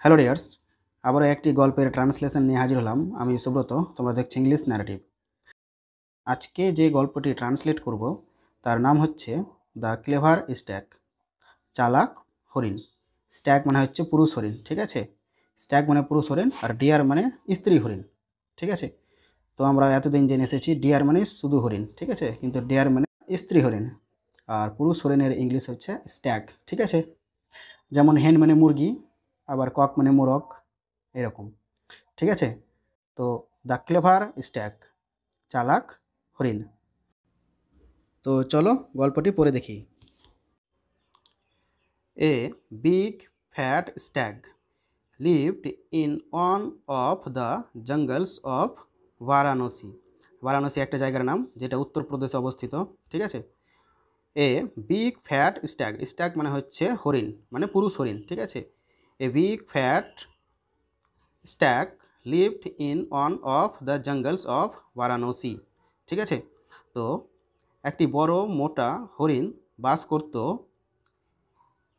Hello dears, আবারও একটি গল্পের ট্রান্সলেশন নিয়ে হাজির হলাম। আমি সুব্রত, তোমরা দেখছো ইংলিশ ন্যারেটিভ। আজকে যে গল্পটি ট্রান্সলেট করব তার নাম হচ্ছে দ্য ক্লেভার স্ট্যাগ, চালাক হরিণ। স্ট্যাগ মানে হচ্ছে পুরুষ হরিণ, ঠিক আছে। স্ট্যাগ মানে পুরুষ হরিণ, আর ডিয়ার মানে স্ত্রী হরিণ, ঠিক আছে। তো আমরা এতদিন জেনে এসেছি ডিয়ার মানে শুধু হরিণ, ঠিক আছে, কিন্তু ডিয়ার মানে স্ত্রী হরিণ। আর পুরুষ হরিণের ইংলিশ হচ্ছে স্ট্যাগ, ঠিক আছে। যেমন হেন মানে মুরগি, আবার কক মানে মোরগ, এরকম, ঠিক আছে। তো দ্য ক্লেভার স্ট্যাগ, চালাক হরিণ। তো চলো গল্পটি পড়ে দেখি। A big fat stag lived in one of the jungles of Varanasi. Varanasi একটা জায়গার নাম যেটা উত্তরপ্রদেশে অবস্থিত, ঠিক আছে। A big fat stag, stag মানে হচ্ছে হরিণ, মানে পুরুষ হরিণ, ঠিক আছে। A big fat stag lived in one of the jungles of Varanasi, ঠিক আছে। তো একটি বড় মোটা হরিণ বাস করত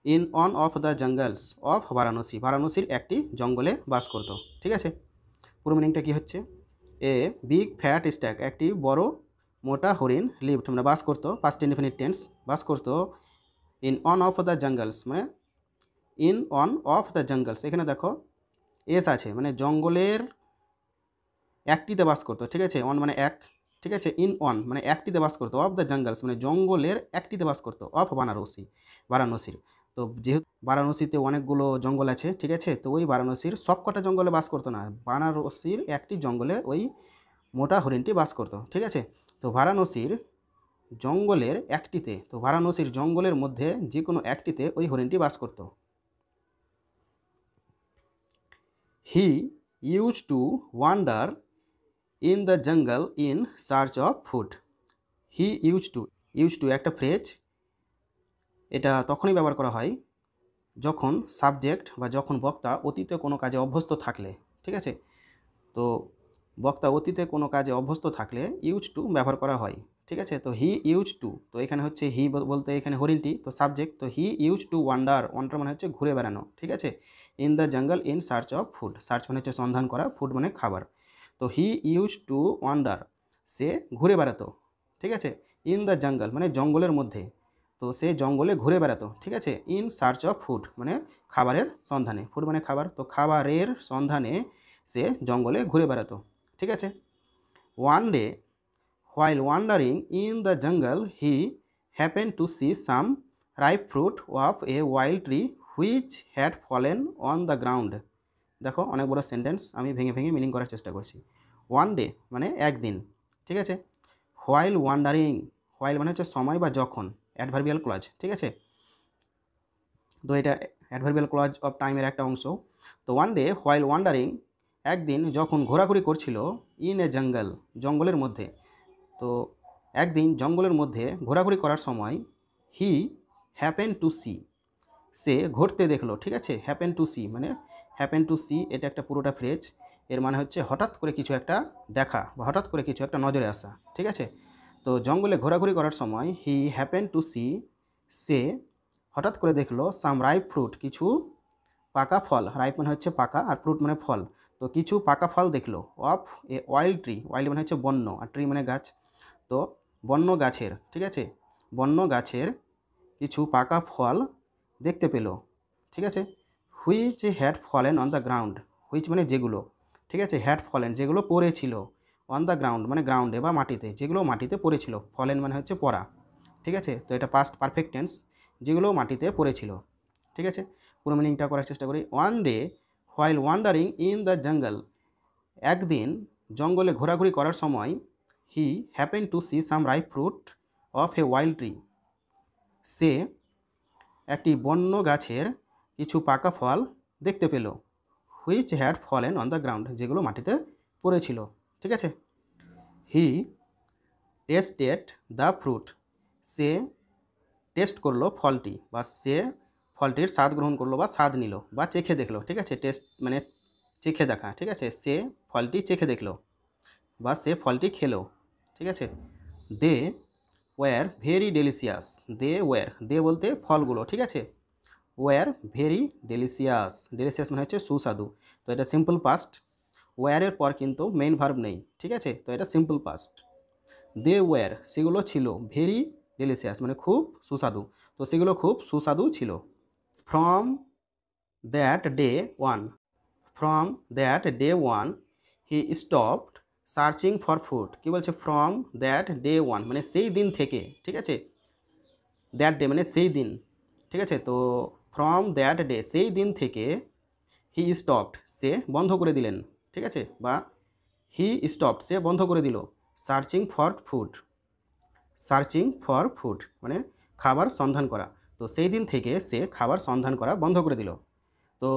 in one of the jungles of Varanasi, বারাণসীর একটি জঙ্গলে বাস করত, ঠিক আছে। পুরো মিনিংটা কী হচ্ছে? এ বিগ ফ্যাট স্ট্যাগ, একটি বড় মোটা হরিণ লিভড মানে বাস করতো, পাস্ট ইনডিফিনিট টেন্স, বাস করতো in one of the jungles মানে in one of the jungles, এখানে দেখো এস আছে মানে জঙ্গলের একটিতে বাস করতো, ঠিক আছে। অন মানে এক, ঠিক আছে। ইন অন মানে একটিতে বাস করতো, অফ দ্য জঙ্গলস মানে জঙ্গলের একটিতে বাস করতো, অফ বারাণসী, বারাণসীর। তো যেহেতু বারাণসীতে অনেকগুলো জঙ্গল আছে, ঠিক আছে, তো ওই বারাণসীর সবকটা জঙ্গলে বাস করতো না, বারাণসীর একটি জঙ্গলে ওই মোটা হরিণটি বাস করতো, ঠিক আছে। তো বারাণসীর জঙ্গলের একটিতে, তো বারাণসীর জঙ্গলের মধ্যে যে কোনো একটিতে ওই হরিণটি বাস করতো। He use to wonder in the জঙ্গল in search of food. He use to একটা ফ্রেজ, এটা তখনই ব্যবহার করা হয় যখন সাবজেক্ট বা যখন বক্তা অতীতে কোনো কাজে অভ্যস্ত থাকলে, ঠিক আছে। তো বক্তা অতীতে কোনো কাজে অভ্যস্ত থাকলে ইউজ টু ব্যবহার করা হয়, ঠিক আছে। তো হি ইউজ টু, তো এখানে হচ্ছে হি বলতে এখানে হরিণটি, তো সাবজেক্ট, তো he use to wonder, wonder মানে হচ্ছে ঘুরে বেড়ানো, ঠিক আছে। ইন দ্য জঙ্গল in search of food, search মানে হচ্ছে সন্ধান করা, ফুড মানে খাবার। তো হি ইউজ টু ওয়ান্ডার, সে ঘুরে বেড়াতো, ঠিক আছে। ইন দ্য জঙ্গল মানে জঙ্গলের মধ্যে, তো সে জঙ্গলে ঘুরে বেড়াতো, ঠিক আছে। ইন সার্চ অফ ফুড মানে খাবারের সন্ধানে, ফুড মানে খাবার, তো খাবারের সন্ধানে সে জঙ্গলে ঘুরে বেড়াতো, ঠিক আছে। One day while wandering in the জঙ্গল হি happen to see some ripe fruit of a wild tree which had fallen on the ground. দেখো অনেক বড় সেন্টেন্স, আমি ভেঙে ভেঙে মিনিং করার চেষ্টা করছি। ওয়ান ডে মানে একদিন, ঠিক আছে। হোয়াইল ওয়ান্ডারিং, হোয়াইল মানে হচ্ছে সময় বা যখন, অ্যাডভার্বিয়াল ক্লজ, ঠিক আছে। তো এটা অ্যাডভার্বিয়াল ক্লজ অফ টাইমের একটা অংশ। তো ওয়ান ডে হোয়াইল ওয়ান্ডারিং, একদিন যখন ঘোরাঘুরি করছিল, ইন এ জঙ্গল জঙ্গলের মধ্যে, তো একদিন জঙ্গলের মধ্যে ঘোরাঘুরি করার সময় হি হ্যাপেন টু সি, সে ঘটতে দেখলো, ঠিক আছে। হ্যাপেন টু সি মানে হ্যাপেন টু সি এটা একটা পুরোটা ফ্রেজ, এর মানে হচ্ছে হঠাৎ করে কিছু একটা দেখা বা হঠাৎ করে কিছু একটা নজরে আসা, ঠিক আছে। তো জঙ্গলে ঘোরাঘুরি করার সময় হি হ্যাপেন টু সি, সে হঠাৎ করে দেখলো সাম রাইপ ফ্রুট, কিছু পাকা ফল, রাইপ মানে হচ্ছে পাকা আর ফ্রুট মানে ফল, তো কিছু পাকা ফল দেখলো, of a wild tree, wild মানে হচ্ছে বন্য আর ট্রি মানে গাছ, তো বন্য গাছের, ঠিক আছে, বন্য গাছের কিছু পাকা ফল দেখতে পেল, ঠিক আছে। Which had fallen on the ground, which মানে যেগুলো, ঠিক আছে, হ্যাড ফলেন যেগুলো পড়েছিল, অন দ্য গ্রাউন্ড মানে গ্রাউন্ডে বা মাটিতে, যেগুলো মাটিতে পড়েছিল, ফলেন মানে হচ্ছে পড়া, ঠিক আছে। তো এটা পাস্ট পারফেক্ট টেন্স, যেগুলো মাটিতে পড়েছিল, ঠিক আছে। পুরো মিনিংটা করার চেষ্টা করি। One day while wandering in the jungle, একদিন জঙ্গলে ঘোরাঘুরি করার সময় he happen to see some ripe fruit of a wild tree, সে একটি বন্য গাছের কিছু পাকা ফল দেখতে পেল, which had fallen on the ground যেগুলো মাটিতে পড়েছিল, ঠিক আছে। হি টেস্টেড দ্য ফ্রুট, সে টেস্ট করলো ফলটি, বা সে ফলটির স্বাদ গ্রহণ করলো বা স্বাদ নিল বা চেখে দেখলো, ঠিক আছে। টেস্ট মানে চেখে দেখা, ঠিক আছে। সে ফলটি চেখে দেখলো বা সে ফলটি খেলো, ঠিক আছে। They were very delicious, they were, they বলতে ফলগুলো, ঠিক আছে। Were very delicious. ডেলিশিয়াস মানে হচ্ছে সুস্বাদু। তো এটা সিম্পল পাস্ট। ওয়ারের পর কিন্তু মেইন ভার্ব নেই, ঠিক আছে, তো এটা সিম্পল পাস্ট। দে ওয়ার সেগুলো ছিল, ভেরি ডেলিশিয়াস মানে খুব সুস্বাদু, তো সেগুলো খুব সুস্বাদু ছিল। From that day one, from that day one he stopped searching for food. কী বলছে? ফ্রম দ্যাট ডে ওয়ান মানে সেই দিন থেকে, ঠিক আছে, দ্যাট ডে মানে সেই দিন, ঠিক আছে, তো ফ্রম দ্যাট ডে সেই দিন থেকে হি স্টপড সে বন্ধ করে দিলেন, ঠিক আছে, বা হি স্টপড সে বন্ধ করে দিল searching for food. Searching for food মানে খাবার সন্ধান করা, তো সেই দিন থেকে সে খাবার সন্ধান করা বন্ধ করে দিল। তো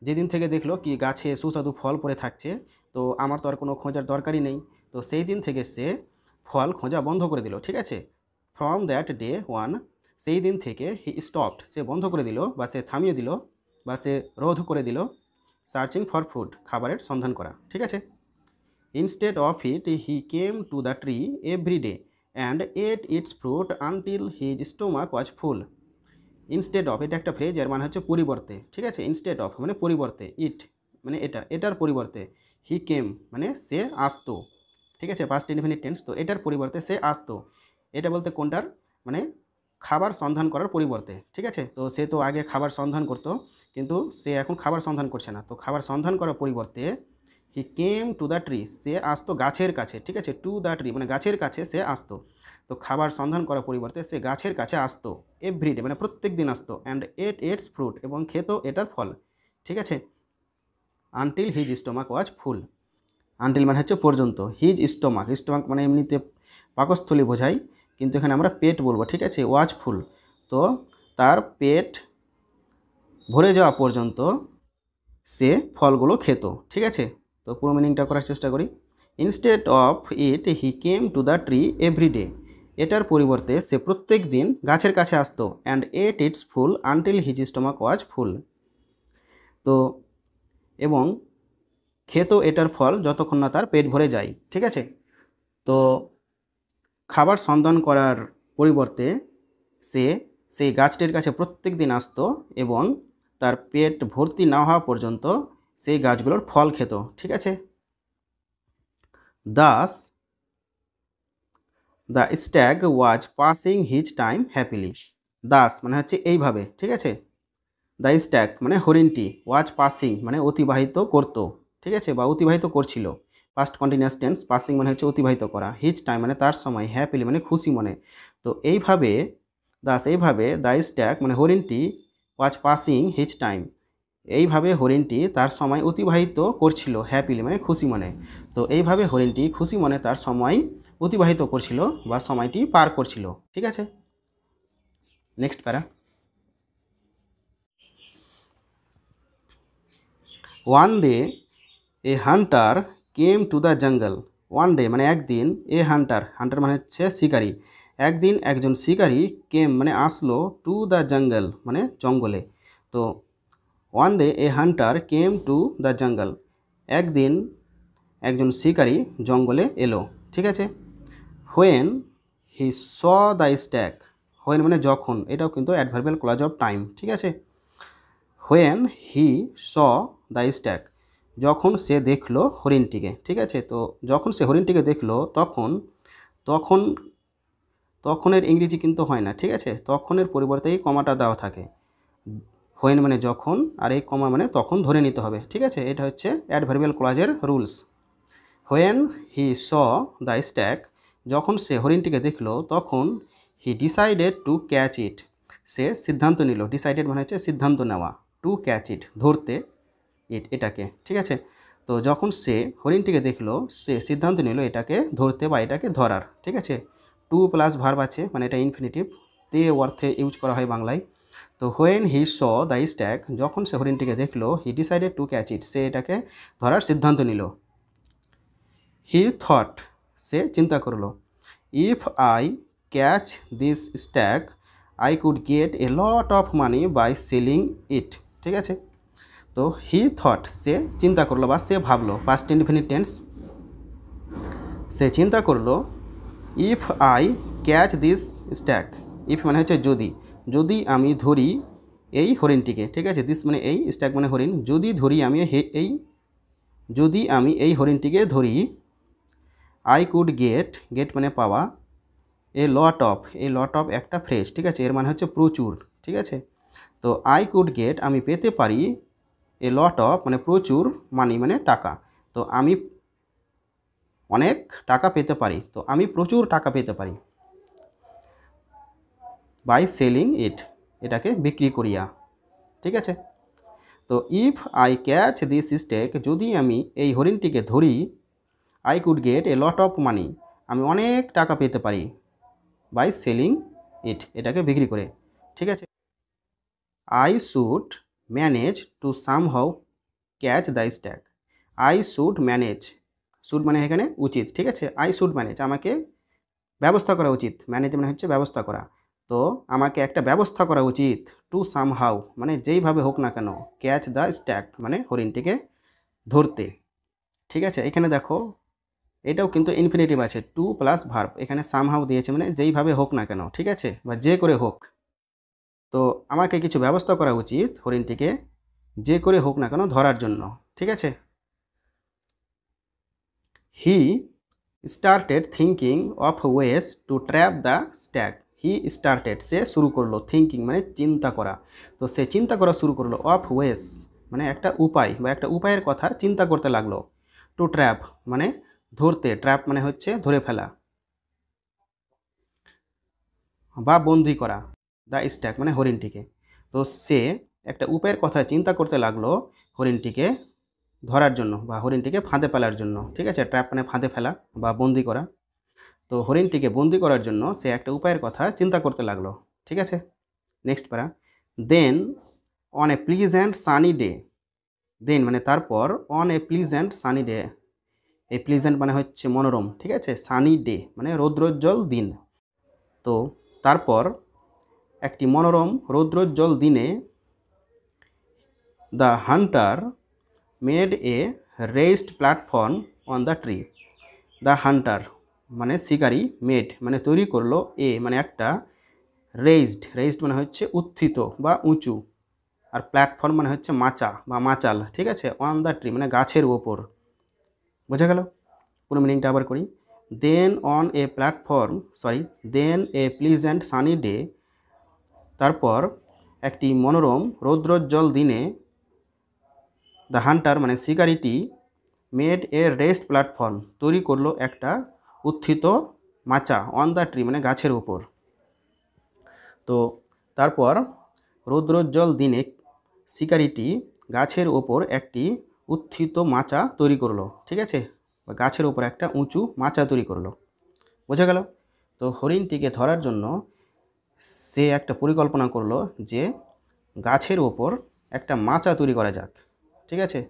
যেদিন থেকে দেখলো কি গাছে সুস্বাদু ফল পড়ে থাকছে, তো আমার তো আর কোনো খোঁজার দরকারই নেই, তো সেই দিন থেকে সে ফল খোঁজা বন্ধ করে দিল, ঠিক আছে। ফ্রম দ্যাট ডে ওয়ান সেই দিন থেকে হি স্টপড সে বন্ধ করে দিল বা সে থামিয়ে দিল বা সে রোধ করে দিল সার্চিং ফর ফুড খাবারের সন্ধান করা, ঠিক আছে। Instead of it he came to the tree every day and ate it's fruit until his stomach was full. Instead of এটা একটা ফ্রেজ, এর মানে হচ্ছে পরিবর্তে, ঠিক আছে। ইনস্টেড অফ মানে পরিবর্তে, ইট মানে এটা, এটার পরিবর্তে, হি কেম মানে সে আসতো, ঠিক আছে, পাস্ট ইনডিফিনিট টেন্স, তো এটার পরিবর্তে সে আসতো। এটা বলতে কোনটার? মানে খাবার সন্ধান করার পরিবর্তে, ঠিক আছে, তো সে তো আগে খাবার সন্ধান করতো কিন্তু সে এখন খাবার সন্ধান করছে না, তো খাবার সন্ধান করার পরিবর্তে হি কেম টু দ্য ট্রি সে আসতো গাছের কাছে, ঠিক আছে, টু দ্য ট্রি মানে গাছের কাছে সে আসতো, তো খাবার সন্ধান করার পরিবর্তে সে গাছের কাছে আসতো এভরিডে মানে প্রত্যেক দিন আসতো, অ্যান্ড এট এটস ফ্রুট এবং খেত এটার ফল, ঠিক আছে, until his stomach was full. Until মানে হচ্ছে পর্যন্ত, হিজ স্টোমাক, স্টোমাক মানে এমনিতে পাকস্থলী বোঝায়, কিন্তু এখানে আমরা পেট বলবো, ঠিক আছে, ওয়াজ ফুল, তো তার পেট ভরে যাওয়া পর্যন্ত সে ফলগুলো খেত, ঠিক আছে। তো পুরো মিনিংটা করার চেষ্টা করি। Instead of it he came to the tree everyday, এটার পরিবর্তে সে প্রত্যেক দিন গাছের কাছে আসতো, and ate its full until his stomach was full, তো এবং খেত এটার ফল যতক্ষণ না তার পেট ভরে যায়, ঠিক আছে। তো খাবার সন্ধান করার পরিবর্তে সে সেই গাছটির কাছে প্রত্যেক দিন আসতো এবং তার পেট ভর্তি না হওয়া পর্যন্ত সেই গাছগুলোর ফল খেত, ঠিক আছে। Das the stag was passing his time happily. Das মানে হচ্ছে এইভাবে, ঠিক আছে। দ্য স্ট্যাগ মানে হরিণটি, ওয়াজ পাসিং মানে অতিবাহিত করত, ঠিক আছে, বা অতিবাহিত করছিল, পাস্ট কন্টিনিউয়াস টেন্স, পাসিং মানে হচ্ছে অতিবাহিত করা, হিজ টাইম মানে তার সময়, হ্যাপিলি মানে খুশি মনে, তো এইভাবে এইভাবে দ্য স্ট্যাগ মানে হরিণটি ওয়াজ পাসিং হিজ টাইম এইভাবে হরিণটি তার সময় অতিবাহিত করছিল, হ্যাপিলি মানে খুশি মনে, তো এইভাবে হরিণটি খুশি মনে তার সময় অতিবাহিত করছিল বা সময়টি পার করছিল, ঠিক আছে। নেক্সট প্যারা। One day A Hunter came to the jungle. One day মানে একদিন, এ হান্টার, হান্টার মানে হচ্ছে শিকারি, একদিন একজন শিকারি কেম মানে আসলো, টু দ্য জঙ্গল মানে জঙ্গলে, তো one day A Hunter came to the jungle, একদিন একজন শিকারি জঙ্গলে এলো, ঠিক আছে। When he saw the stag, when মানে যখন, এটাও কিন্তু অ্যাডভার্বিয়াল ক্লজ অফ টাইম, ঠিক আছে। When he saw the stag যখন সে দেখলো হরিণটিকে, ঠিক আছে, তো যখন সে হরিণটিকে দেখলো তখন, তখন তখনের ইংরেজি কিন্তু হয় না, ঠিক আছে, তখনের পরিবর্তে এই কমাটা দেওয়া থাকে, হোয়েন মানে যখন আর এই কমা মানে তখন ধরে নিতে হবে, ঠিক আছে, এটা হচ্ছে অ্যাডভার্বিয়াল ক্লজের rules. When he saw the stag যখন সে হরিণটিকে দেখলো তখন he decided to catch it সে সিদ্ধান্ত নিল, ডিসাইডেড মানে হচ্ছে সিদ্ধান্ত নেওয়া, টু ক্যাচ ইট ধরতে এটাকে, ঠিক আছে, তো যখন সে হরিণটিকে দেখলো সে সিদ্ধান্ত নিল এটাকে ধরতে বা এটাকে ধরার, ঠিক আছে। টু প্লাস ভার্ব আছে মানে এটা ইনফিনিটিভ, তে অর্থে ইউজ করা হয় বাংলায়, তো when he saw the stag যখন সে হরিণটিকে দেখলো he decided to catch it সে এটাকে ধরার সিদ্ধান্ত নিল। হি থট সে চিন্তা করলো, if I catch this stag I could get a lot of money by selling it, ঠিক আছে, তো হি থট সে চিন্তা করলো বা সে ভাবলো, পাস্ট ইনডিফিনিট টেন্স, সে চিন্তা করলো, if I catch this stag, if মানে হচ্ছে যদি, যদি আমি ধরি এই হরিণটিকে, ঠিক আছে, দিস মানে এই, স্ট্যাগ মানে হরিণ, যদি ধরি আমি এই হরিণটিকে ধরি, আই কুড গেট, গেট মানে পাওয়া, এ লট অফ একটা ফ্রেশ, ঠিক আছে, এর মানে হচ্ছে প্রচুর, ঠিক আছে। তো আই কুড গেট আমি পেতে পারি, এ লট অফ মানে প্রচুর, মানি মানে টাকা, তো আমি অনেক টাকা পেতে পারি, তো আমি প্রচুর টাকা পেতে পারি, বাই সেলিং ইট, এটাকে বিক্রি করিয়া, ঠিক আছে। তো if I catch this stag, যদি আমি এই হরিণটিকে ধরি, I could get a lot of money, আমি অনেক টাকা পেতে পারি, বাই সেলিং ইট, এটাকে বিক্রি করে, ঠিক আছে। I should manage to somehow catch the stack, I should manage, should মানে এখানে উচিত, ঠিক আছে, আই শুড ম্যানেজ আমাকে ব্যবস্থা করা উচিত, ম্যানেজ মানে হচ্ছে ব্যবস্থা করা, তো আমাকে একটা ব্যবস্থা করা উচিত, টু সামহাউ মানে যেইভাবে হোক না কেন, ক্যাচ দ্য স্ট্যাক মানে হরিণটিকে ধরতে, ঠিক আছে। এখানে দেখো এটাও কিন্তু ইনফিনিটিভ আছে, টু প্লাস ভার্ব, এখানে সামহাউ দিয়েছে মানে যেইভাবে হোক না কেন, ঠিক আছে, বা যে করে হোক, তো আমাকে কিছু ব্যবস্থা করা উচিত হরিণটিকে যে করে হোক না কেন ধরার জন্য, ঠিক আছে। He started thinking of ways to trap the stag, he started সে শুরু করলো, থিঙ্কিং মানে চিন্তা করা, তো সে চিন্তা করা শুরু করলো, অফ ওয়েস মানে একটা উপায় বা একটা উপায়ের কথা চিন্তা করতে লাগলো, টু ট্র্যাপ মানে ধরতে, ট্র্যাপ মানে হচ্ছে ধরে ফেলা বা বন্দি করা, দ্য স্ট্যাগ মানে হরিণটিকে, তো সে একটা উপায়ের কথা চিন্তা করতে লাগলো হরিণটিকে ধরার জন্য বা হরিণটিকে ফাঁদে ফেলার জন্য, ঠিক আছে, ট্র্যাপ মানে ফাঁদে ফেলা বা বন্দি করা, তো হরিণটিকে বন্দি করার জন্য সে একটা উপায়ের কথা চিন্তা করতে লাগলো, ঠিক আছে। Next para, then on a pleasant sunny day, then মানে তারপর, on a pleasant sunny day, এই প্লিজেন্ট মানে হচ্ছে মনোরম, ঠিক আছে, সানি ডে মানে রৌদ্রোজ্জ্বল দিন, তো তারপর একটি মনোরম রৌদ্রোজ্জ্বল দিনে, the Hunter made a raised platform on the tree, the hunter মানে শিকারি, মেড মানে তৈরি করলো, এ মানে একটা, রেইজড মানে হচ্ছে উত্থিত বা উঁচু, আর প্ল্যাটফর্ম মানে হচ্ছে মাচা বা মাচাল, ঠিক আছে, অন দ্য ট্রি মানে গাছের ওপর, বোঝা গেল। পুরো মিনিংটা আবার করি, then on a platform, then a pleasant sunny day, তারপর একটি মনোরম রৌদ্রোজ্জ্বল দিনে, দ্য হান্টার মানে শিকারিটি, মেড এ রেস্ট প্ল্যাটফর্ম তৈরি করলো একটা উত্থিত মাচা, অন দ্য ট্রি মানে গাছের উপর, তো তারপর রৌদ্রোজ্জ্বল দিনে শিকারিটি গাছের ওপর একটি উত্থিত মাচা তৈরি করলো, ঠিক আছে, বা গাছের ওপর একটা উঁচু মাচা তৈরি করলো, বোঝা গেল। তো হরিণটিকে ধরার জন্য সে একটা পরিকল্পনা করলো যে গাছের ওপর একটা মাচা তৈরি করা যাক, ঠিক আছে,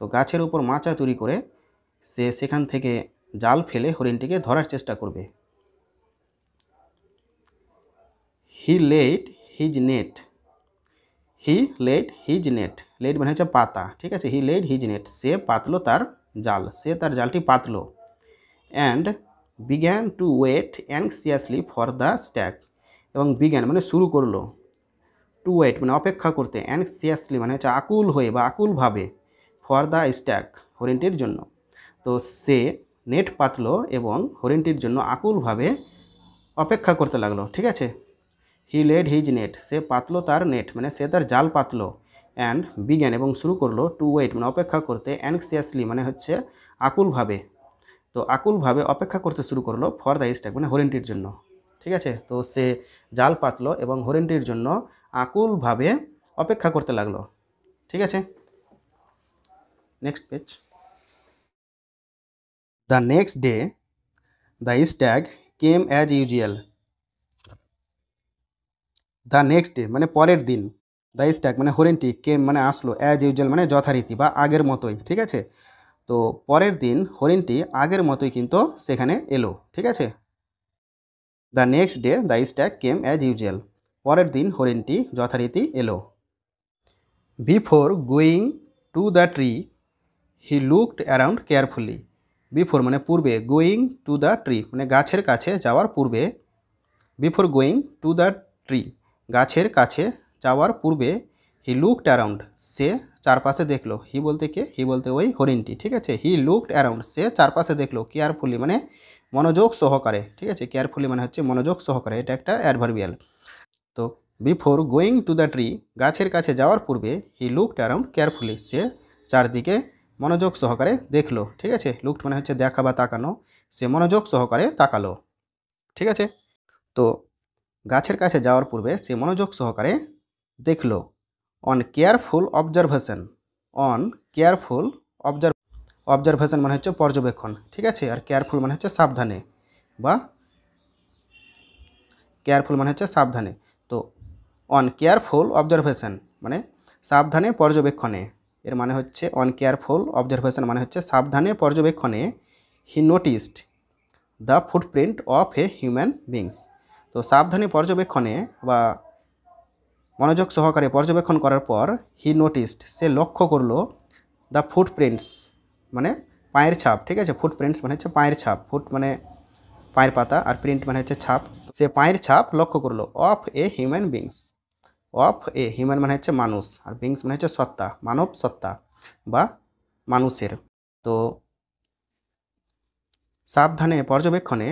তো গাছের উপর মাচা তৈরি করে সে সেখান থেকে জাল ফেলে হরিণটিকে ধরার চেষ্টা করবে। He laid his net, he laid his net, laid মানে হচ্ছে পাতা, ঠিক আছে, হি লেড হিজ নেট সে পাতলো তার জাল, সে তার জালটি পাতলো, and began to wait anxiously for the stag, এবং বিগ্যান মানে শুরু করলো, টু ওয়েট মানে অপেক্ষা করতে, অ্যাংসিয়াসলি মানে হচ্ছে আকুল হয়ে বা আকুলভাবে, ফর দ্য স্ট্যাগ হরিণটির জন্য, তো সে নেট পাতলো এবং হরিণটির জন্য আকুলভাবে অপেক্ষা করতে লাগলো, ঠিক আছে। হি লেড হিজ নেট সে পাতলো তার নেট মানে সে তার জাল পাতলো, অ্যান্ড বিগ্যান এবং শুরু করলো, টু ওয়েট মানে অপেক্ষা করতে, অ্যাংসিয়াসলি মানে হচ্ছে আকুলভাবে, তো আকুলভাবে অপেক্ষা করতে শুরু করলো, ফর দ্য স্ট্যাগ মানে হরিণটির জন্য, ঠিক আছে, তো সে জাল পাতলো এবং হরিণটির জন্য আকুলভাবে অপেক্ষা করতে লাগলো, ঠিক আছে। Next page, the next day the stag came as usual, the next day মানে পরের দিন, দ্য স্ট্যাগ মানে হরিণটি, কেম মানে আসলো, অ্যাজ ইউজুয়াল মানে যথারীতি বা আগের মতোই, ঠিক আছে, তো পরের দিন হরিণটি আগের মতোই কিন্তু সেখানে এলো, ঠিক আছে। The next day the stag came as usual, পরের দিন হরিণটি যথারীতি এলো। Before going to the tree he looked around carefully, before মানে পূর্বে, গোয়িং টু দ্য ট্রি মানে গাছের কাছে যাওয়ার পূর্বে, before going to the tree গাছের কাছে যাওয়ার পূর্বে হি লুকড অ্যারাউন্ড, সে চারপাশে দেখলো। হি বলতে কে? হি বলতে ওই হরিণটি, ঠিক আছে। হি লুকড অ্যারাউন্ড, সে চারপাশে দেখলো কেয়ারফুলি মানে মনোযোগ সহকারে, ঠিক আছে। কেয়ারফুলি মানে হচ্ছে মনোযোগ সহকারে, এটা একটা অ্যাডভার্বিয়াল। তো before going to the tree, গাছের কাছে যাওয়ার পূর্বে হি লুকড অ্যারাউন্ড কেয়ারফুলি, সে চারদিকে মনোযোগ সহকারে দেখলো, ঠিক আছে। লুকড মানে হচ্ছে দেখা বা তাকানো, সে মনোযোগ সহকারে তাকালো, ঠিক আছে। তো গাছের কাছে যাওয়ার পূর্বে সে মনোযোগ সহকারে দেখলো। On careful observation, on careful observation মানে হচ্ছে পর্যবেক্ষণ, ঠিক আছে। আর কেয়ারফুল মানে হচ্ছে সাবধানে, বা কেয়ারফুল মানে হচ্ছে সাবধানে। তো অন কেয়ারফুল অবজারভেশন মানে সাবধানে পর্যবেক্ষণে, এর মানে হচ্ছে অন কেয়ারফুল অবজারভেশন মানে হচ্ছে সাবধানে পর্যবেক্ষণে he noticed the footprint of a human beings. তো সাবধানে পর্যবেক্ষণে বা মনোযোগ সহকারে পর্যবেক্ষণ করার পর হি নোটিসড, সে লক্ষ্য করলো, দ্য ফুটপ্রিন্টস মানে পায়ের ছাপ, ঠিক আছে। ফুটপ্রিন্টস মানে হচ্ছে পায়ের ছাপ, ফুট মানে পায়ের পাতা, আর প্রিন্ট মানে হচ্ছে ছাপ। সে পায়ের ছাপ লক্ষ্য করলো of a human beings, of a human মানে হচ্ছে মানুষ, আর বিংস মানে হচ্ছে সত্তা, মানব সত্তা বা মানুষের। তো সাবধানে পর্যবেক্ষণে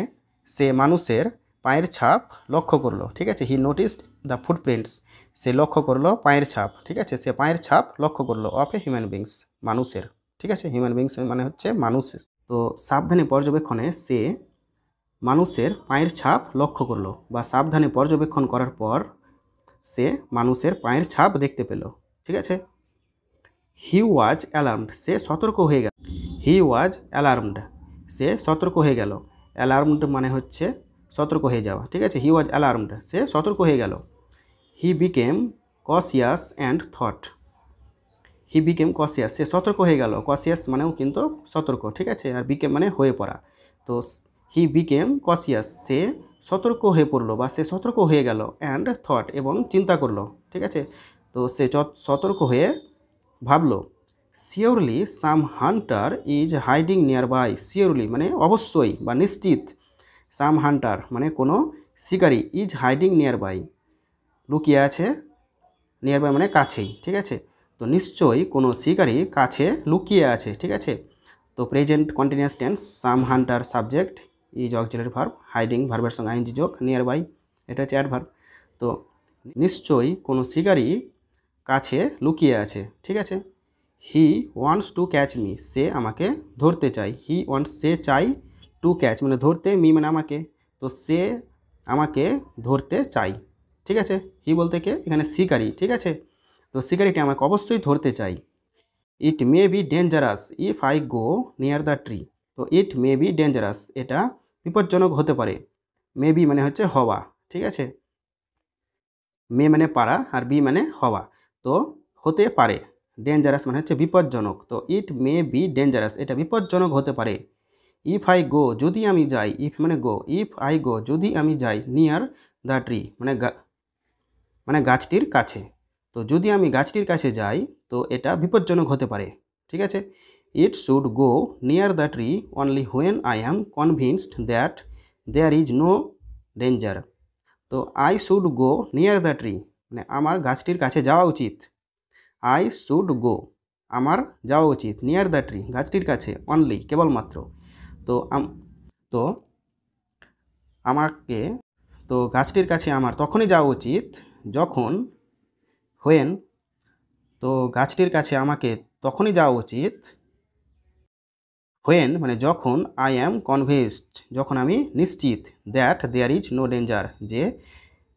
সে মানুষের পায়ের ছাপ লক্ষ্য করলো, ঠিক আছে। হি নোটিসড দ্য ফুটপ্রিন্টস, সে লক্ষ্য করলো পায়ের ছাপ, ঠিক আছে। সে পায়ের ছাপ লক্ষ্য করলো অফ এ হিউম্যান বিংস, মানুষের, ঠিক আছে। হিউম্যান বিংস মানে হচ্ছে মানুষের। তো সাবধানে পর্যবেক্ষণে সে মানুষের পায়ের ছাপ লক্ষ্য করলো, বা সাবধানে পর্যবেক্ষণ করার পর সে মানুষের পায়ের ছাপ দেখতে পেল, ঠিক আছে। হি ওয়াজ অ্যালার্মড, সে সতর্ক হয়ে গেল। হি ওয়াজ অ্যালার্মড, সে সতর্ক হয়ে গেল। অ্যালার্মড মানে হচ্ছে সতর্ক হয়ে যাওয়া, ঠিক আছে। হি ওয়াজ অ্যালার্মড, সে সতর্ক হয়ে গেল। He became cautious and thought, he became cautious, সে সতর্ক হয়ে গেল। কসিয়াস মানেও কিন্তু সতর্ক, ঠিক আছে। আর বিকেম মানে হয়ে পড়া। তো হি বিকেম কসিয়াস, সে সতর্ক হয়ে পড়লো বা সে সতর্ক হয়ে গেল। অ্যান্ড থট এবং চিন্তা করলো, ঠিক আছে। তো সে সতর্ক হয়ে ভাবলো। Surely some hunter is hiding nearby, surely মানে অবশ্যই বা নিশ্চিত, সাম হান্টার মানে কোনো শিকারি, ইজ হাইডিং নিয়ার বাই লুকিয়ে আছে, নিয়ার বাই মানে কাছেই, ঠিক আছে। তো নিশ্চয়ই কোনো শিকারি কাছে লুকিয়ে আছে, ঠিক আছে। তো present continuous tense, some Hunter subject, is auxiliary verb, hiding ভার্বের সঙ্গে আইএনজি যোগ, নিয়ার বাই এটা হচ্ছে অ্যাডভার্ব। তো নিশ্চয়ই কোনো শিকারি কাছে লুকিয়ে আছে, ঠিক আছে। He wants to catch me, সে আমাকে ধরতে চাই। হি ওয়ান্টস, সে চাই, টু ক্যাচ মানে ধরতে, মি মানে আমাকে। তো সে আমাকে ধরতে চাই, ঠিক আছে। হি বলতে কে? এখানে শিকারি, ঠিক আছে। তো শিকারিটি আমাকে অবশ্যই ধরতে চাই। It may be dangerous if I go near the tree, তো ইট মে বি ডেঞ্জারাস এটা বিপজ্জনক হতে পারে। মে বি মানে হচ্ছে হওয়া, ঠিক আছে। মে মানে পারা, আর বি মানে হওয়া, তো হতে পারে। ডেঞ্জারাস মানে হচ্ছে বিপজ্জনক, তো ইট মে বি ডেঞ্জারাস এটা বিপজ্জনক হতে পারে। ইফ আই গো যদি আমি যাই, ইফ মানে গো, ইফ আই গো যদি আমি যাই, নিয়ার দ্য ট্রি মানে গাছটির কাছে। তো যদি আমি গাছটির কাছে যাই তো এটা বিপজ্জনক হতে পারে, ঠিক আছে। It should go near the tree only when I am convinced that there is no danger. তো I should go near the tree মানে আমার গাছটির কাছে যাওয়া উচিত। আই শুড গো আমার যাওয়া উচিত, নিয়ার দ্য ট্রি গাছটির কাছে, অনলি কেবলমাত্র। তো তো আমাকে তো গাছটির কাছে আমার তখনই যাওয়া উচিত যখন, হোয়েন, তো গাছটির কাছে আমাকে তখনই যাওয়া উচিত, হোয়েন মানে যখন, আই অ্যাম কনভিন্সড যখন আমি নিশ্চিত, that there is no danger যে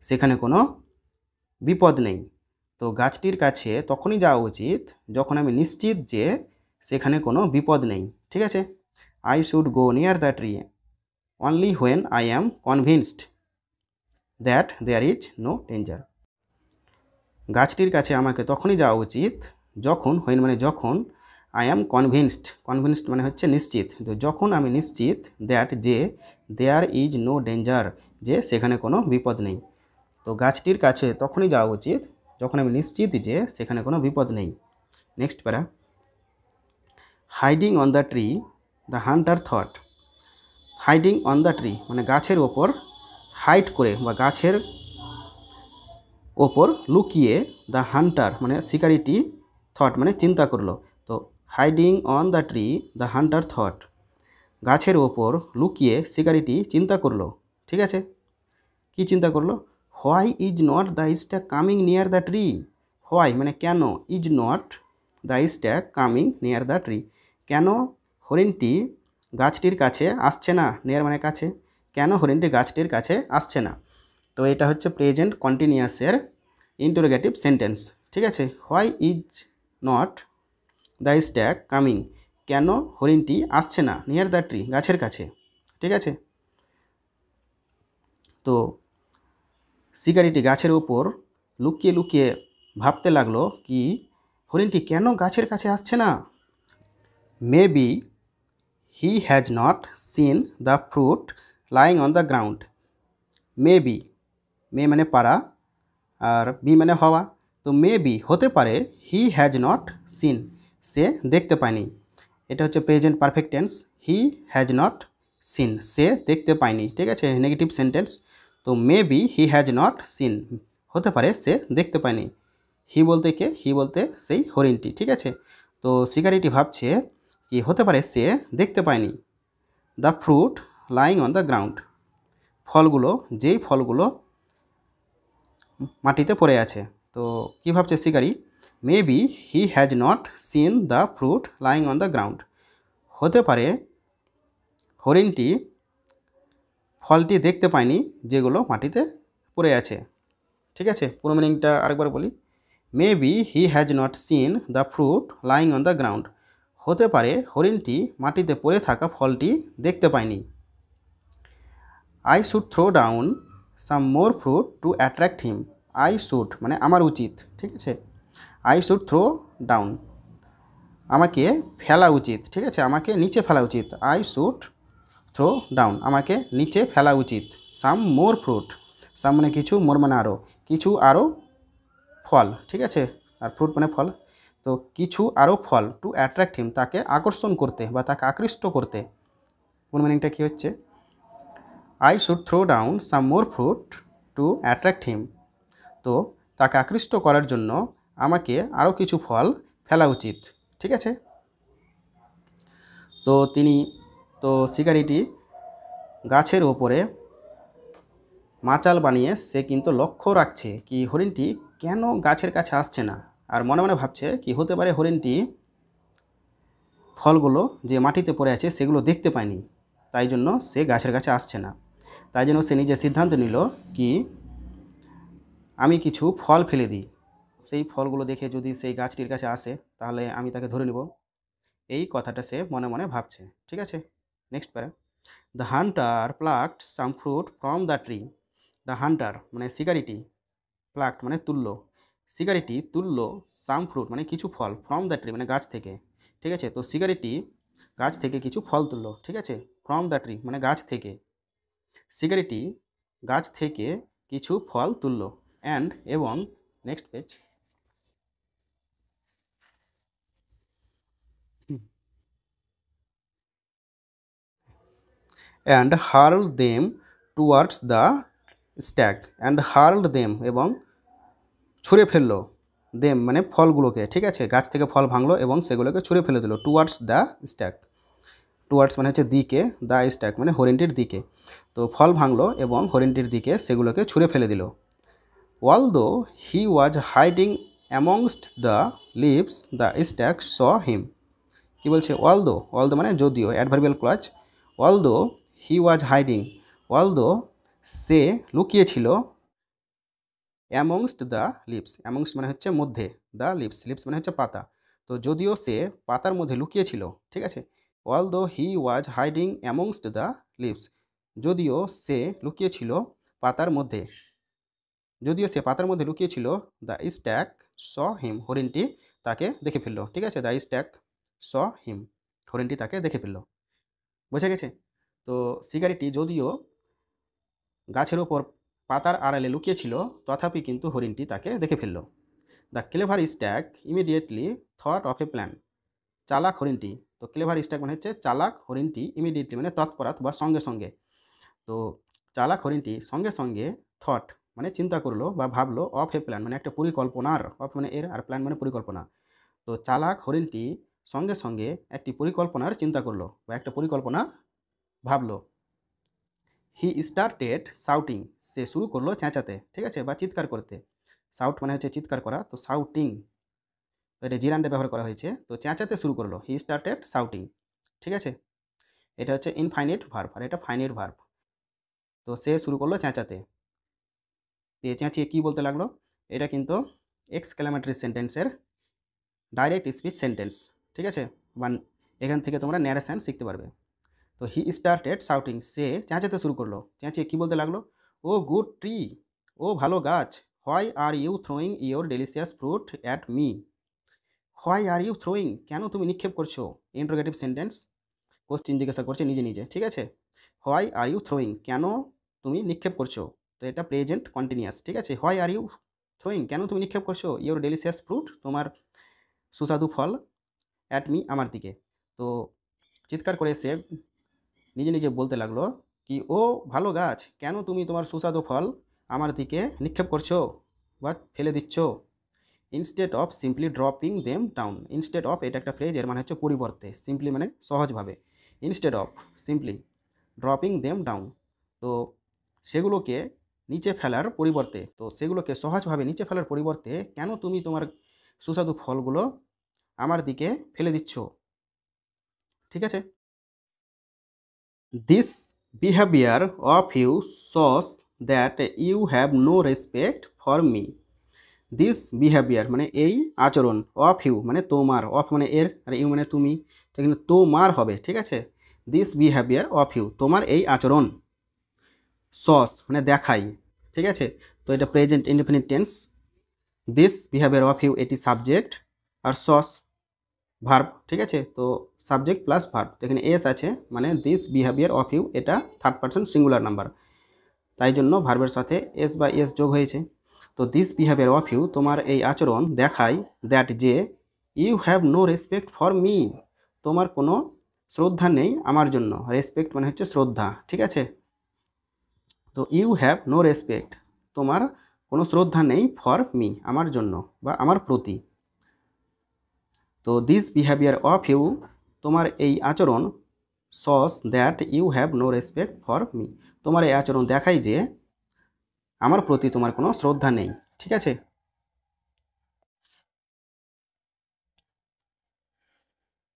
সেখানে কোনো বিপদ নেই। তো গাছটির কাছে তখনই যাওয়া উচিত যখন আমি নিশ্চিত যে সেখানে কোনো বিপদ নেই, ঠিক আছে। I should go near the tree only when I am convinced that there is no danger. গাছটির কাছে আমাকে তখনই যাওয়া উচিত যখন, হোয়েন মানে যখন, আই অ্যাম কনভিন্সড মানে হচ্ছে নিশ্চিত, তো যখন আমি নিশ্চিত, দ্যাট যে, দেয়ার ইজ নো ডেঞ্জার যে সেখানে কোনো বিপদ নেই। তো গাছটির কাছে তখনই যাওয়া উচিত যখন আমি নিশ্চিত যে সেখানে কোনো বিপদ নেই। নেক্সট প্যারা, hiding on the tree the Hunter thought, hiding on the tree মানে গাছের ওপর হাইড করে বা গাছের ওপর লুকিয়ে দ্য হান্টার মানে শিকারিটি থট মানে চিন্তা করলো। তো hiding on the tree the Hunter thought, গাছের ওপর লুকিয়ে শিকারিটি চিন্তা করলো। ঠিক আছে, কি চিন্তা করলো? Why is not the stack coming near the tree. Why মানে কেন, is not the stack coming near the tree, কেন হরিণটি গাছটির কাছে আসছে না, নিয়ার মানে কাছে, কেন হরিণটি গাছটির কাছে আসছে না। তো এটা হচ্ছে প্রেজেন্ট কন্টিনিউয়াসের ইন্টারোগেটিভ সেন্টেন্স। ঠিক আছে, why is not the stack coming, কেন হরিণটি আসছে না, নিয়ার দ্য ট্রি গাছের কাছে। ঠিক আছে, তো শিকারিটি গাছের ওপর লুকিয়ে লুকিয়ে ভাবতে লাগলো কি হরিণটি কেন গাছের কাছে আসছে না। Maybe he has not seen the fruit lying on the ground. Maybe, may মানে পারা আর বি মানে হওয়া, তো মেবি হতে পারে, হি হ্যাজ নট সিন সে দেখতে পায়নি। এটা হচ্ছে present perfect tense, he has not seen সে দেখতে পায়নি। ঠিক আছে, নেগেটিভ সেন্টেন্স। তো maybe he has not seen হতে পারে সে দেখতে পায়নি। হি বলতে কে, হি বলতে সেই হরিণটি। ঠিক আছে, তো শিকারিটি ভাবছে কি হতে পারে সে দেখতে পায়নি। The fruit lying on the ground, ফলগুলো, যেই ফলগুলো মাটিতে পড়ে আছে। তো কী ভাবছে শিকারি, maybe he has not seen the fruit lying on the ground, হতে পারে হরিণটি ফলটি দেখতে পায়নি যেগুলো মাটিতে পড়ে আছে। ঠিক আছে, পুরো মিনিংটা আরেকবার বলি। Maybe he has not seen the fruit lying on the ground, হতে পারে হরিণটি মাটিতে পড়ে থাকা ফলটি দেখতে পায়নি। I should throw down some more fruit to attract him. I should মানে আমার উচিত। ঠিক আছে, আই শুড থ্রো ডাউন আমাকে ফেলা উচিত। ঠিক আছে, আমাকে নিচে ফেলা উচিত। আই শুড থ্রো ডাউন আমাকে নিচে ফেলা উচিত। সাম মোর ফ্রুট, সাম মানে কিছু, মোর মানে আরও, কিছু আরও ফল। ঠিক আছে, আর ফ্রুট মানে ফল। তো কিছু আরও ফল, টু অ্যাট্রাক্ট হিম তাকে আকর্ষণ করতে বা তাকে আকৃষ্ট করতে। কোন মিনিংটা কী হচ্ছে? I should throw down some more fruit to attract him, তো তাকে আকৃষ্ট করার জন্য আমাকে আরও কিছু ফল ফেলা উচিত। ঠিক আছে, তো শিকারিটি গাছের ওপরে মাচাল বানিয়ে সে কিন্তু লক্ষ্য রাখছে কি হরিণটি কেন গাছের কাছে আসছে না, আর মনে মনে ভাবছে কি হতে পারে হরিণটি ফলগুলো যে মাটিতে পড়ে আছে সেগুলো দেখতে পায়নি, তাই জন্য সে গাছের কাছে আসছে না। তাই জন্য সে নিজের সিদ্ধান্ত নিল কি আমি কিছু ফল ফেলে দিই, সেই ফলগুলো দেখে যদি সেই গাছটির কাছে আসে তাহলে আমি তাকে ধরে নেব, এই কথাটা সে মনে মনে ভাবছে। ঠিক আছে, নেক্সট প্যারা। The Hunter plucked some fruit from the tree. The hunter মানে শিকারিটি, প্লাকড মানে তুললো, শিকারিটি তুললো সাম ফ্রুট মানে কিছু ফল, ফ্রম দ্য ট্রি মানে গাছ থেকে। ঠিক আছে, তো শিকারিটি গাছ থেকে কিছু ফল তুললো। ঠিক আছে, ফ্রম দ্য ট্রি মানে গাছ থেকে, শিকারিটি গাছ থেকে কিছু ফল তুললো। অ্যান্ড এবং next page. And hurled them towards the stag, and hurled them এবং ছুঁড়ে ফেললো, দেম মানে ফলগুলোকে। ঠিক আছে, গাছ থেকে ফল ভাঙলো এবং সেগুলোকে ছুঁড়ে ফেলে দিল। টুয়ার্ডস দ্য স্ট্যাগ, টুয়ার্ডস মানে হচ্ছে দিকে, দ্য স্ট্যাগ মানে হরিণটির দিকে। তো ফল ভাঙলো এবং হরিণটির দিকে সেগুলোকে ছুঁড়ে ফেলে দিল। Although he was hiding amongst the leaves the stag saw him. কী বলছে? অলদো, অলদো মানে যদিও, adverbial clause. Although he was hiding, although সে লুকিয়েছিল, অ্যামংস্ট দ্য লিভস, অ্যামংস্ট মানে হচ্ছে মধ্যে, দ্য লিভস, লিভস মানে হচ্ছে পাতা। তো যদিও সে পাতার মধ্যে লুকিয়েছিল। ঠিক আছে, although he was hiding amongst the leaves, যদিও সে লুকিয়েছিল পাতার মধ্যে, যদিও সে পাতার মধ্যে লুকিয়েছিল, দ্য স্ট্যাক স হিম হরিণটি তাকে দেখে ফেললো। ঠিক আছে, দ্য স্ট্যাক স হিম হরিণটি তাকে দেখে ফেললো। বোঝা গেছে? তো শিকারিটি যদিও গাছের ওপর পাতার আড়ালে লুকিয়েছিল তথাপি কিন্তু হরিণটি তাকে দেখে ফেলল। The clever stack immediately thought of A plan. চালাক হরিণটি, তো ক্লেভার স্ট্যাক মানে হচ্ছে চালাক হরিণটি, ইমিডিয়েটলি মানে তৎপরাৎ বা সঙ্গে সঙ্গে। তো চালাক হরিণটি সঙ্গে সঙ্গে থট মানে চিন্তা করলো বা ভাবলো, অফ এ প্ল্যান মানে একটা পরিকল্পনার, অফ মানে এর আর প্ল্যান মানে পরিকল্পনা। তো চালাক হরিণটি সঙ্গে সঙ্গে একটি পরিকল্পনার চিন্তা করলো বা একটা পরিকল্পনা ভাবলো। হি স্টার্টেড শাউটিং, সে শুরু করলো চেঁচাতে, ঠিক আছে, বা চিৎকার করতে। শাউট মানে হচ্ছে চিৎকার করা, তো শাউটিং এটা জিরান্ডে ব্যবহার করা হয়েছে, তো চেঁচাতে শুরু করলো, হি স্টার্টেড শাউটিং, ঠিক আছে। এটা হচ্ছে ইনফাইনিট ভার্ব আর এটা ফাইনিট ভার্ব। তো সে শুরু করলো চেঁচাতে, চেঁচিয়ে কী বলতে লাগলো, এটা কিন্তু এক্সক্লামেটরি সেন্টেন্সের ডাইরেক্ট স্পিচ সেন্টেন্স, ঠিক আছে, বা এখান থেকে তোমরা ন্যারেশন শিখতে পারবে। তো হি স্টার্টেড শাউটিং, সে চেঁচাতে শুরু করলো, চেঁচিয়ে কী বলতে লাগলো, ও গুড ট্রি, ও ভালো গাছ, why are you throwing your delicious fruit at me. Why are you throwing, কেন তুমি নিক্ষেপ করছো, ইন্টারোগেটিভ সেন্টেন্স, কোশ্চিন জিজ্ঞাসা করছে নিজে নিজে, ঠিক আছে। হোয়াই আর ইউ থ্রোয়িং, কেন তুমি নিক্ষেপ করছো, তো এটা প্রেজেন্ট কন্টিনিউয়াস, ঠিক আছে। হোয়াই আর ইউ থ্রোয়িং, কেন তুমি নিক্ষেপ করছো ইউর ডেলিশিয়াস ফ্রুট, তোমার সুস্বাদু ফল, অ্যাট মি, আমার দিকে। তো চিৎকার করে সে নিজে নিজে বলতে লাগলো কি, ও ভালো গাছ, কেন তুমি তোমার সুস্বাদু ফল আমার দিকে নিক্ষেপ করছো বা ফেলে দিচ্ছ। Instead of simply dropping them down, instead of এটা একটা ফ্রেজ, এর মানে হচ্ছে পরিবর্তে, সিম্পলি মানে সহজভাবে, instead of simply dropping them down, তো সেগুলোকে নিচে ফেলার পরিবর্তে, তো সেগুলোকে সহজভাবে নিচে ফেলার পরিবর্তে কেন তুমি তোমার সুস্বাদু ফলগুলো আমার দিকে ফেলে দিচ্ছ, ঠিক আছে। This behaviour of you shows that you have no respect for me. This behaviour মানে এই আচরণ, অফ ইউ মানে তোমার, অফ মানে এর আর ইউ মানে তুমি, তো এখানে তোমার হবে, ঠিক আছে। দিস বিহেভিয়ার অফ ইউ, তোমার এই আচরণ, সস মানে দেখাই, ঠিক আছে। তো এটা present indefinite tense. This behaviour of you এটি সাবজেক্ট, আর সস ভার্ব, ঠিক আছে। তো সাবজেক্ট প্লাস ভার্ব, তো এখানে এস আছে, মানে দিস বিহেভিয়ার অফ ইউ এটা থার্ড পারসন সিঙ্গুলার নাম্বার, তাই জন্য ভার্বের সাথে এস বা এস যোগ হয়েছে। তো দিস বিহেভিয়ার অফ ইউ, তোমার এই আচরণ দেখায় দ্যাট যে you have no respect for me, তোমার কোনো শ্রদ্ধা নেই আমার জন্য, রেসপেক্ট মানে হচ্ছে শ্রদ্ধা, ঠিক আছে। তো ইউ হ্যাভ নো রেসপেক্ট, তোমার কোনো শ্রদ্ধা নেই, ফর মি আমার জন্য বা আমার প্রতি। তো দিস বিহেভিয়ার অফ ইউ, তোমার এই আচরণ, shows that you have no respect for me, তোমার এই আচরণ দেখায় যে আমার প্রতি তোমার কোনো শ্রদ্ধা নেই, ঠিক আছে।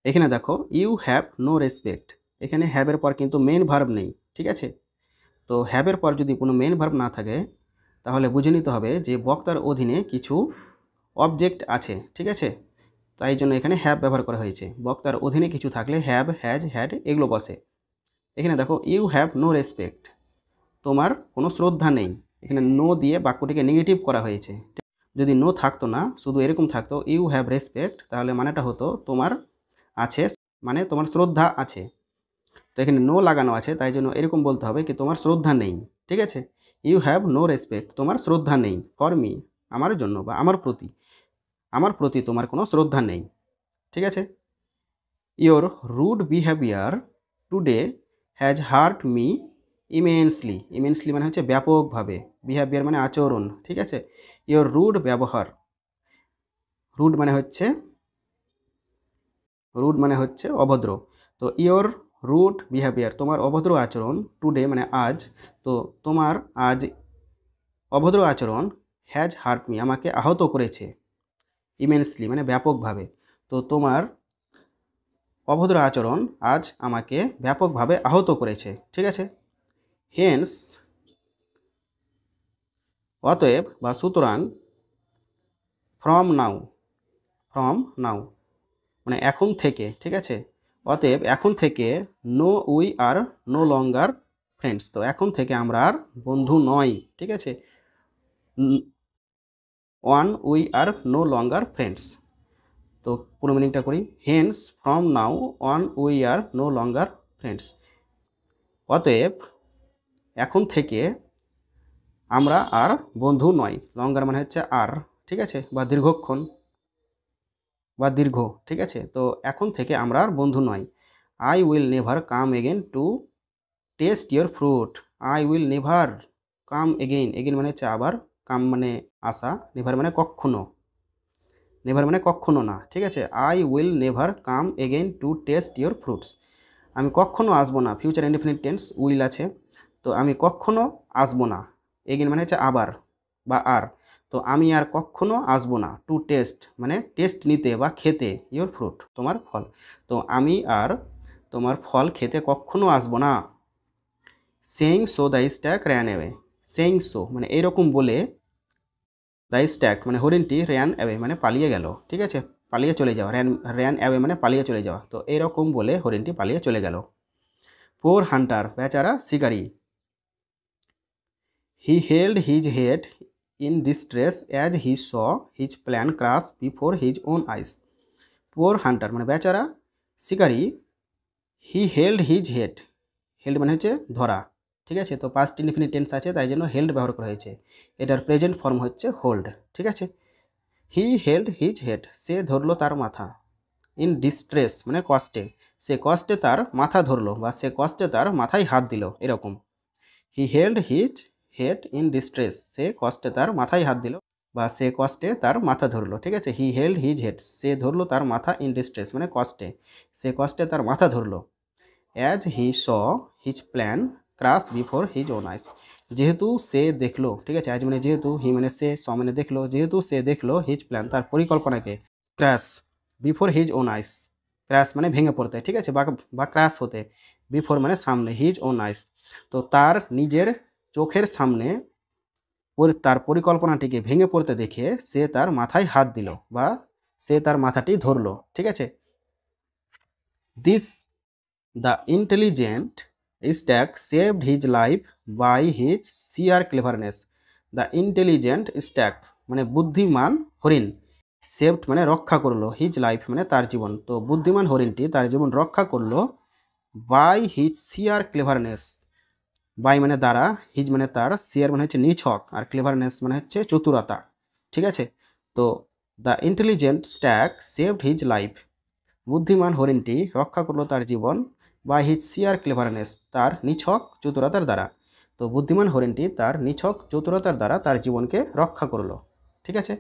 এখানে দেখো ইউ হ্যাভ নো রেসপেক্ট, এখানে হ্যাভের পর কিন্তু মেন ভার্ব নেই, ঠিক আছে। তো হ্যাভের পর যদি কোনো মেন ভার্ব না থাকে তাহলে বুঝে নিতে হবে যে বক্তার অধীনে কিছু অবজেক্ট আছে, ঠিক আছে। তাই জন্য এখানে হ্যাভ ব্যবহার করা হয়েছে, বক্তার অধীনে কিছু থাকলে হ্যাভ, হ্যাজ, হ্যাড এগুলো বসে। এখানে দেখো ইউ হ্যাভ নো রেসপেক্ট, তোমার কোনো শ্রদ্ধা নেই, এখানে নো দিয়ে বাক্যটিকে নেগেটিভ করা হয়েছে। যদি নো থাকতো না, শুধু এরকম থাকতো ইউ হ্যাভ রেসপেক্ট, তাহলে মানেটা হতো তোমার আছে, মানে তোমার শ্রদ্ধা আছে। তো এখানে নো লাগানো আছে, তাই জন্য এরকম বলতে হবে কি তোমার শ্রদ্ধা নেই, ঠিক আছে। ইউ হ্যাভ নো রেসপেক্ট, তোমার শ্রদ্ধা নেই, ফর মি আমার জন্য বা আমার প্রতি তোমার কোনো শ্রদ্ধা নেই, ঠিক আছে। Your rude behaviour today has hurt me immensely, immensely মানে হচ্ছে ব্যাপকভাবে, বিহেভিয়ার মানে আচরণ, ঠিক আছে। ইয়োর রুড ব্যবহার, রুড মানে হচ্ছে অভদ্র, তো ইয়োর রুড বিহেভিয়ার তোমার অভদ্র আচরণ, টুডে মানে আজ, তো তোমার আজ অভদ্র আচরণ, হ্যাজ হার্ট মি আমাকে আহত করেছে, ইমেন্সলি মানে ব্যাপকভাবে, তো তোমার অভদ্র আচরণ আজ আমাকে ব্যাপকভাবে আহত করেছে, ঠিক আছে। হেন্স অতএব বা সুতরাং, ফ্রম নাও, ফ্রম নাও মানে এখন থেকে, ঠিক আছে। অতএব এখন থেকে, now we are no longer friends, তো এখন থেকে আমরা আর বন্ধু নই, ঠিক আছে। One we are no longer friends, তো পুরো মিনিংটা করি। Hence from now on we are no longer friends, অতএব এখন থেকে আমরা আর বন্ধু নয়, লঙ্গার মানে হচ্ছে আর, ঠিক আছে, বা দীর্ঘক্ষণ বা দীর্ঘ, ঠিক আছে। তো এখন থেকে আমরা আর বন্ধু নয়। I will never come again to taste your fruit, I will never come again, again মানে হচ্ছে আবার, কাম মানে আসা, নেভার মানে কখনো, নেভার মানে কখনো না, ঠিক আছে। I will never come again to taste your fruits, আমি কখনো আসবো না, ফিউচার ইনডেফিনিট টেন্স, উইল আছে, তো আমি কখনো আসবো না, এগেইন মানে হচ্ছে আবার বা আর, তো আমি আর কখনো আসবো না, টু টেস্ট মানে টেস্ট নিতে বা খেতে, ইয়োর ফ্রুট তোমার ফল, তো আমি আর তোমার ফল খেতে কখনো আসবো না। Saying so the stack ran away, saying so মানে এরকম বলে, দ্য স্ট্যাক মানে হরিণটি, র্যান অ্যাওয়ে মানে পালিয়ে গেল, ঠিক আছে, পালিয়ে চলে যাওয়া, র্যান র্যান অ্যাওয়ে মানে পালিয়ে চলে যাওয়া, তো এরকম বলে হরিণটি পালিয়ে চলে গেল। পোর হান্টার বেচারা শিকারী, he held his head in distress as he saw his plan crash before his own eyes. Poor hunter মানে বেচারা শিকারী, he held his head, held মানে হচ্ছে ধরা, ঠিক আছে, তো পাস্ট ইনডিফিনিট টেন্স আছে তাই জন্য হেল্ড ব্যবহার করা হয়েছে, এটার প্রেজেন্ট ফর্ম হচ্ছে হোল্ড, ঠিক আছে। হি হেল্ড হিজ হেড সে ধরলো তার মাথা, ইন ডিস্ট্রেস মানে কষ্টে, সে কষ্টে তার মাথা ধরলো বা সে কষ্টে তার মাথায় হাত দিল, এরকম। He held his head in distress, সে কষ্টে তার মাথায় হাত দিল বা সে কষ্টে তার মাথা ধরলো, ঠিক আছে। হি হেল্ড হিজ হেড সে ধরলো তার মাথা, ইন ডিস্ট্রেস মানে কষ্টে, সে কষ্টে তার মাথা ধরলো। As he saw his plan crash before his own eyes, যেহেতু সে দেখলো, ঠিক আছে, আজ মানে যেহেতু, হি মানে সে, স মানে দেখলো, যেহেতু সে দেখলো হিজ প্ল্যান তার পরিকল্পনাকে, ক্র্যাশ বিফোর হিজ ওন আইস, ক্র্যাশ মানে ভেঙে পড়তে, ঠিক আছে, বা ক্র্যাশ হতে, বিফোর মানে সামনে, হিজ ওন আইস, তো তার নিজের চোখের সামনে তার পরিকল্পনাটিকে ভেঙে পড়তে দেখে সে তার মাথায় হাত দিল বা সে তার মাথাটি ধরলো, ঠিক আছে। Thus the intelligent stag saved his life by his sheer cleverness, the intelligent stag মানে বুদ্ধিমান হরিণ, সেভড মানে রক্ষা করলো, হিজ লাইফ মানে তার জীবন, তো বুদ্ধিমান হরিণটি তার জীবন রক্ষা করলো, by his sheer cleverness, by মানে দ্বারা, হিজ মানে তার, সিয়ার মানে হচ্ছে নিছক, আর ক্লেভারনেস মানে হচ্ছে চতুরতা, ঠিক আছে। তো the intelligent stag saved his life, বুদ্ধিমান হরিণটি রক্ষা করলো তার জীবন, বা হিজ সিয়ার ক্লেভারনেস তার নিছক চতুরতার দ্বারা, তো বুদ্ধিমান হরিণটি তার নিছক চতুরতার দ্বারা তার জীবনকে রক্ষা করলো, ঠিক আছে।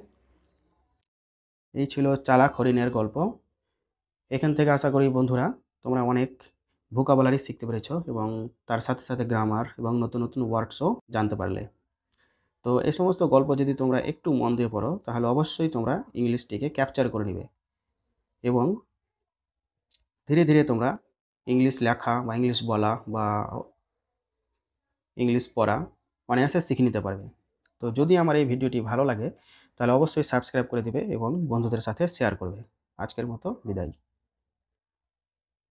এই ছিল চালাক হরিণের গল্প। এখান থেকে আশা করি বন্ধুরা তোমরা অনেক ভোকাবুলারি শিখতে পেরেছো এবং তার সাথে সাথে গ্রামার এবং নতুন নতুন ওয়ার্ডসও জানতে পারলে। তো এই সমস্ত গল্প যদি তোমরা একটু মন দিয়ে পড়ো তাহলে অবশ্যই তোমরা ইংলিশটিকে ক্যাপচার করে নিবে এবং ধীরে ধীরে তোমরা ইংলিশ লেখা বা ইংলিশ বলা বা ইংলিশ পড়া অনায়াসে শিখে নিতে পারবে। তো যদি আমার এই ভিডিওটি ভালো লাগে তাহলে অবশ্যই সাবস্ক্রাইব করে দিবে এবং বন্ধুদের সাথে শেয়ার করবে। আজকের মতো বিদায়।